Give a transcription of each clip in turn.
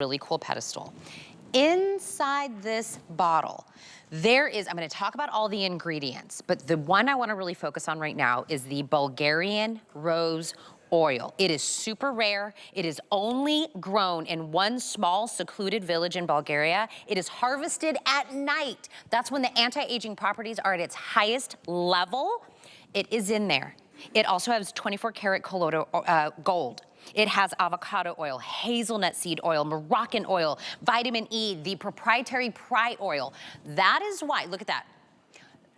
really cool pedestal. Inside this bottle, there is, I'm gonna talk about all the ingredients, but the one I wanna really focus on right now is the Bulgarian rose oil. It is super rare. It is only grown in one small secluded village in Bulgaria. It is harvested at night. That's when the anti-aging properties are at its highest level. It is in there. It also has 24 karat colloidal gold. It has avocado oil, hazelnut seed oil, Moroccan oil, vitamin E, the proprietary Prai oil. That is why, look at that.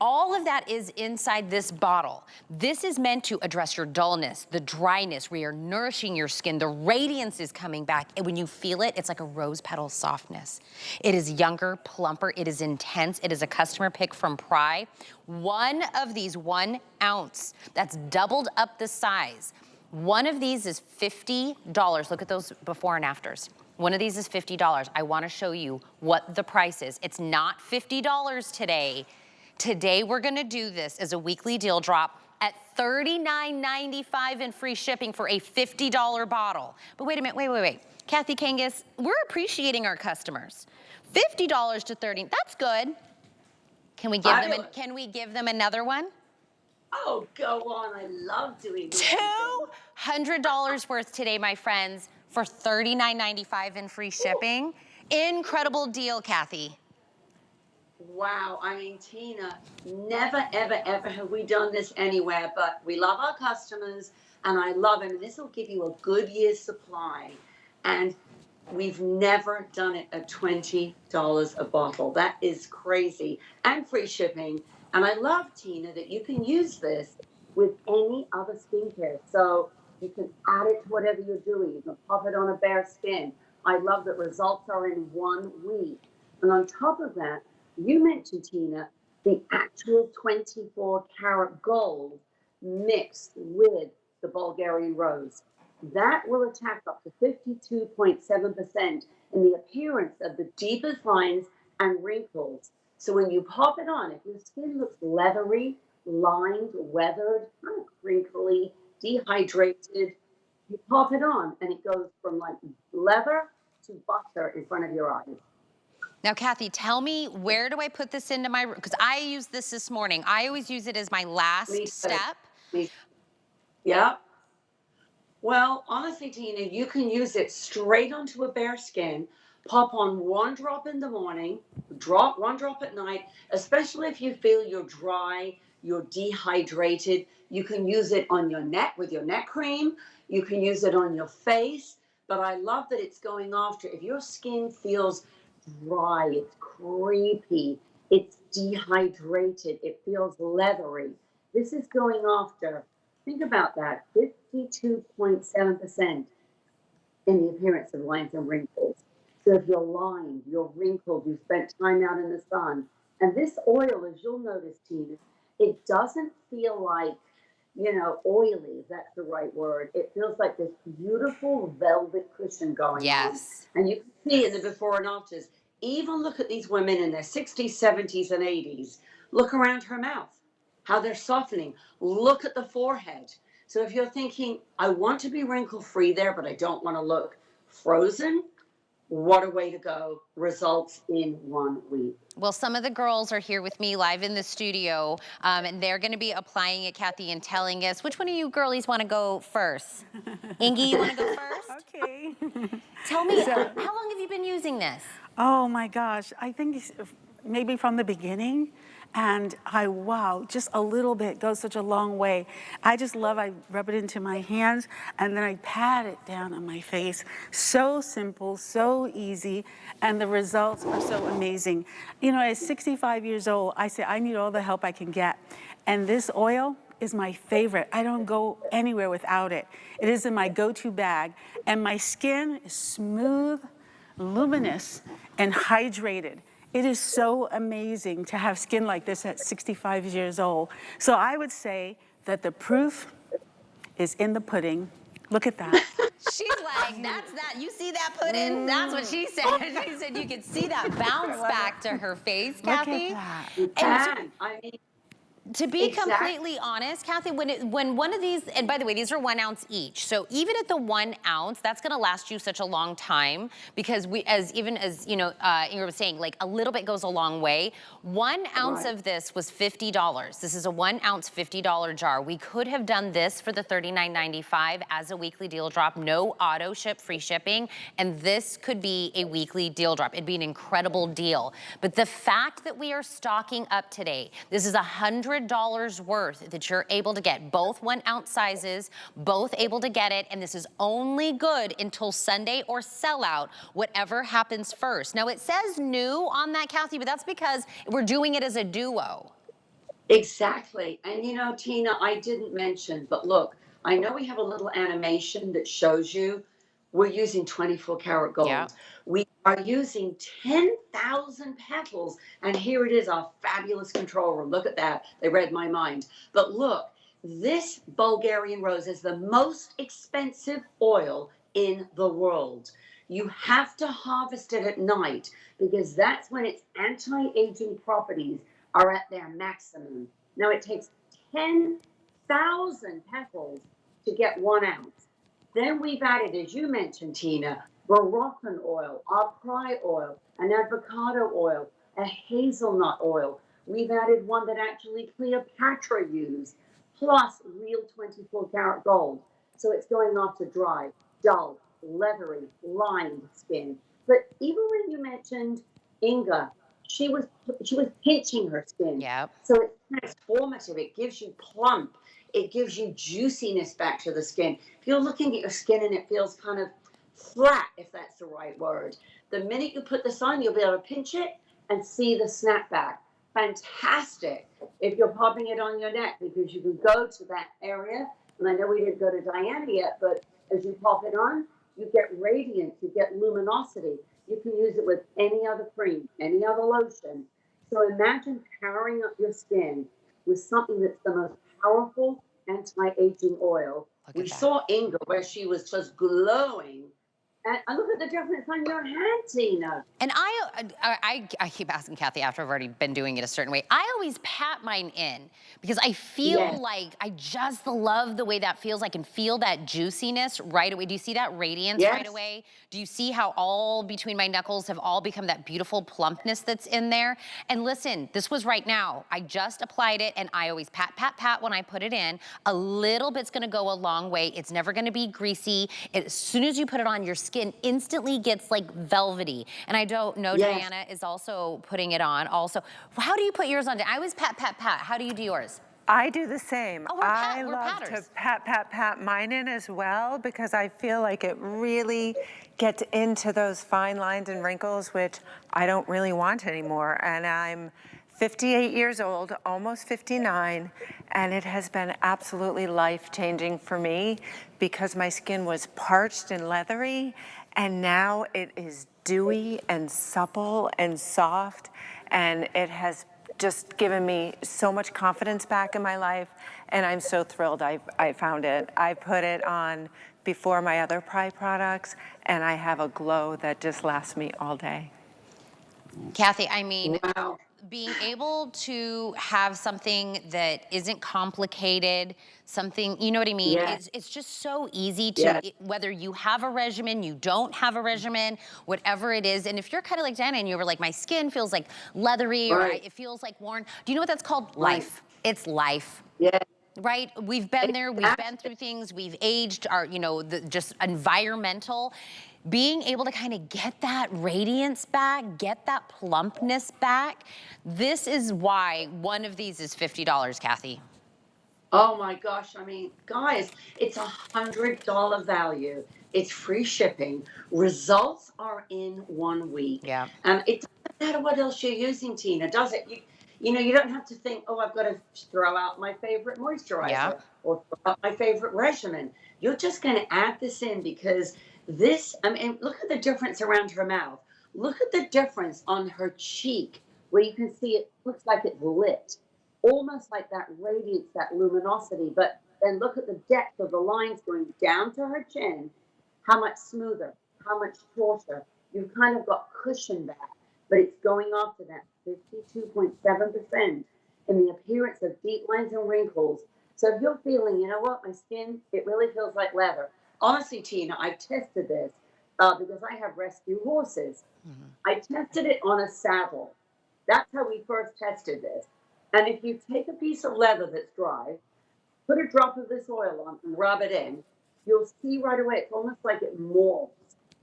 All of that is inside this bottle. This is meant to address your dullness, the dryness, where you're nourishing your skin. The radiance is coming back. And when you feel it, it's like a rose petal softness. It is younger, plumper. It is intense. It is a customer pick from Prai. One of these, 1 ounce, that's doubled up the size. One of these is $50. Look at those before and afters. One of these is $50. I want to show you what the price is. It's not $50 today. Today, we're gonna do this as a weekly deal drop at $39.95 and free shipping for a $50 bottle. But wait a minute, wait. Kathy Kangas, we're appreciating our customers. $50 to $30, that's good. Can we give them another one? Oh, go on, I love doing this. $200 worth today, my friends, for $39.95 and free shipping. Incredible deal, Kathy. Wow, I mean, Tina, never, ever, ever have we done this anywhere, but we love our customers, and I love them, and this will give you a good year's supply, and we've never done it at $20 a bottle. That is crazy, and free shipping, and I love, Tina, that you can use this with any other skincare, so you can add it to whatever you're doing. You can pop it on a bare skin. I love that results are in 1 week, and on top of that, you mentioned, Tina, the actual 24 karat gold mixed with the Bulgarian rose. That will attack up to 52.7% in the appearance of the deepest lines and wrinkles. So when you pop it on, if your skin looks leathery, lined, weathered, kind of crinkly, dehydrated, you pop it on and it goes from like leather to butter in front of your eyes. Now, Kathy, tell me, where do I put this into my, because I used this morning. I always use it as my last step. Yeah. Well, honestly, Tina, you can use it straight onto a bare skin, pop on 1 drop in the morning, drop 1 drop at night, especially if you feel you're dry, you're dehydrated. You can use it on your neck with your neck cream. You can use it on your face. But I love that it's going after, if your skin feels dry, it's creepy, it's dehydrated, it feels leathery. This is going after, think about that, 52.7% in the appearance of lines and wrinkles. So if you're lined, you're wrinkled, you spent time out in the sun, and this oil, as you'll notice, Tina, it doesn't feel like, you know, oily, if that's the right word. It feels like this beautiful velvet cushion going on. And you can see in the before and afters, even look at these women in their 60s, 70s, and 80s. Look around her mouth, how they're softening. Look at the forehead. So if you're thinking, I want to be wrinkle-free there, but I don't want to look frozen, what a way to go. Results in 1 week. Well, some of the girls are here with me live in the studio, and they're going to be applying it, Kathy, and telling us, which one of you girlies want to go first? Ingy, you want to go first? Okay. Tell me, how long have you been using this? Oh my gosh, I think maybe from the beginning. And wow, just a little bit goes such a long way. I just love, I rub it into my hands and then I pat it down on my face. So simple, so easy, and the results are so amazing. You know, at 65 years old, I say I need all the help I can get. And this oil is my favorite. I don't go anywhere without it. It is in my go-to bag, and my skin is smooth, luminous, and hydrated. It is so amazing to have skin like this at 65 years old. So I would say that the proof is in the pudding. Look at that. She's like, that's that. You see that pudding? That's what she said. She said you could see that bounce back to her face, Kathy. Look at that. You can. I mean, To be Exactly. completely honest, Kathy, when one of these, and by the way, these are 1 ounce each. So even at the 1 ounce, that's gonna last you such a long time because even as you know, Ingrid was saying, like a little bit goes a long way. 1 ounce Right. of this was $50. This is a 1 ounce $50 jar. We could have done this for the $39.95 as a weekly deal drop, no auto ship, free shipping, and this could be a weekly deal drop. It'd be an incredible deal. But the fact that we are stocking up today, this is $100 worth that you're able to get, both 1 ounce sizes, both able to get it, and this is only good until Sunday or sellout, whatever happens first. Now it says new on that, Kathy, but that's because we're doing it as a duo. Exactly. And you know, Tina, I didn't mention, but look, I know we have a little animation that shows you we're using 24 karat Yeah. gold. We are using 10,000 petals. And here it is, our fabulous control room. Look at that. They read my mind. But look, this Bulgarian rose is the most expensive oil in the world. You have to harvest it at night because that's when its anti-aging properties are at their maximum. Now it takes 10,000 petals to get 1 ounce. Then we've added, as you mentioned, Tina, Moroccan oil, our Prai oil, an avocado oil, a hazelnut oil. We've added one that actually Cleopatra used, plus real 24 karat gold. So it's going after dry, dull, leathery, lined skin. But even when you mentioned Inga, she was she was pinching her skin. Yep. So it's transformative. It gives you plump. It gives you juiciness back to the skin. If you're looking at your skin and it feels kind of flat, if that's the right word, the minute you put this on, you'll be able to pinch it and see the snapback. Fantastic if you're popping it on your neck because you can go to that area. And I know we didn't go to Diana yet, but as you pop it on, you get radiance, you get luminosity. You can use it with any other cream, any other lotion. So imagine powering up your skin with something that's the most powerful anti-aging oil. Look We at that. saw Inga where she was just glowing. And look at the difference on your hand, Tina. And I keep asking Kathy after I've already been doing it a certain way. I always pat mine in because I feel Yes, like I just love the way that feels. I can feel that juiciness right away. Do you see that radiance right yes. away? Do you see how all between my knuckles have all become that beautiful plumpness that's in there? And listen, this was right now. I just applied it and I always pat, pat, pat when I put it in. A little bit's gonna go a long way. It's never gonna be greasy. As soon as you put it on, your skin instantly gets like velvety. And I don't know, Yes. Diana is also putting it on also. How do you put yours on? I always pat, pat, pat. How do you do yours? I do the same. Oh, I we're love to patters. pat, pat, pat mine in as well because I feel like it really gets into those fine lines and wrinkles, which I don't really want anymore. And I'm 58 years old, almost 59, and it has been absolutely life-changing for me because my skin was parched and leathery, and now it is dewy and supple and soft, and it has just given me so much confidence back in my life, and I'm so thrilled I found it. I put it on before my other Prai products, and I have a glow that just lasts me all day. Kathy, I mean, Wow. being able to have something that isn't complicated, something, you know what I mean? Yes, It's just so easy to, yes. whether you have a regimen, you don't have a regimen, whatever it is. And if you're kind of like Diana and you were like, my skin feels like leathery or Right, it feels like worn, do you know what that's called? right. Life. It's life. Yes, Right? We've been there, we've been exactly. through things, we've aged, our, just environmental. Being able to kind of get that radiance back, get that plumpness back. This is why one of these is $50, Kathy. Oh my gosh. I mean, guys, it's $100 value. It's free shipping. Results are in 1 week. Yeah. And it doesn't matter what else you're using, Tina, does it? You don't have to think, oh, I've got to throw out my favorite Yeah. moisturizer or throw out my favorite regimen. You're just going to add this in because this, I mean, look at the difference around her mouth. Look at the difference on her cheek where you can see it looks like it's lit, almost like that radiance, that luminosity. But then look at the depth of the lines going down to her chin, how much smoother, how much shorter. You've kind of got cushion back, but it's going after that 52.7%. in the appearance of deep lines and wrinkles. So if you're feeling, you know what, my skin, it really feels like leather. Honestly, Tina, I've tested this because I have rescue horses. I tested it on a saddle. That's how we first tested this. And if you take a piece of leather that's dry, put a drop of this oil on and rub it in, you'll see right away it's almost like it morphs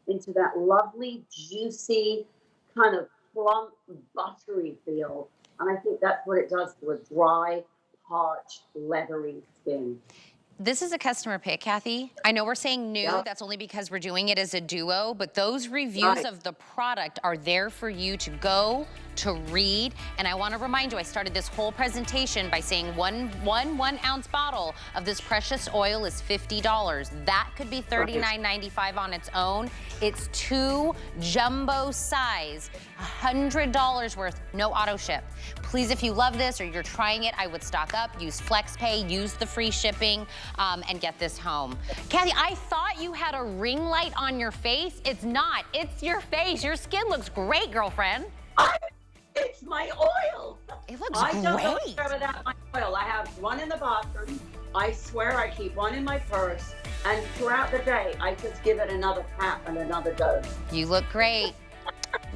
into that lovely, juicy, kind of plump, buttery feel. And I think that's what it does to a dry, parched, leathery skin. This is a customer pick, Kathy. I know we're saying new, Yep. that's only because we're doing it as a duo, but those reviews Right. of the product are there for you to go, to read. And I want to remind you, I started this whole presentation by saying one ounce bottle of this precious oil is $50. That could be $39.95 on its own. It's 2 jumbo size, $100 worth, no auto ship. Please, if you love this or you're trying it, I would stock up, use FlexPay, use the free shipping, and get this home. Kathy, I thought you had a ring light on your face. It's not, it's your face. Your skin looks great, girlfriend. It's my oil. It looks I don't go great. anywhere without my oil. I have one in the bathroom. I swear I keep one in my purse. And throughout the day, I just give it another pat and another dose. You look great.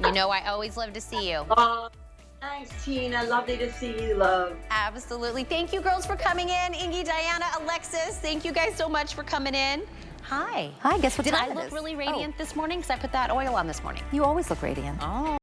You know I always love to see you. Thanks, Tina. Lovely to see you, love. Absolutely. Thank you, girls, for coming in. Ingy, Diana, Alexis, thank you guys so much for coming in. Hi. Hi, guess what Did time I it look is? really radiant this morning? Because I put that oil on this morning. You always look radiant. Oh.